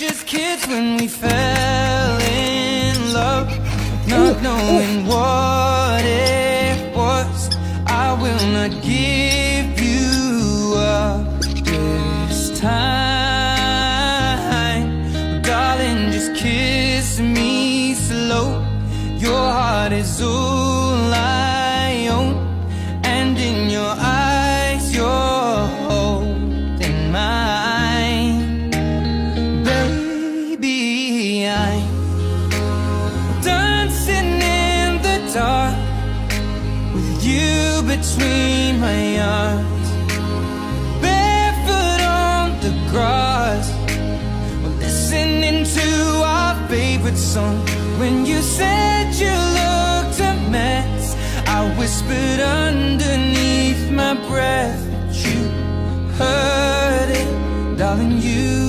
just kids when we fell in love, not knowing what it was. I will not give you up this time, darling, just kiss me slow. Your heart is all I own, and in your eyes you're holding mine. Baby, I'm dancing in the dark with you between my arms, barefoot on the grass, we're listening to our favorite song. When you said you looked a mess, I whispered underneath my breath, but you heard it, darling, you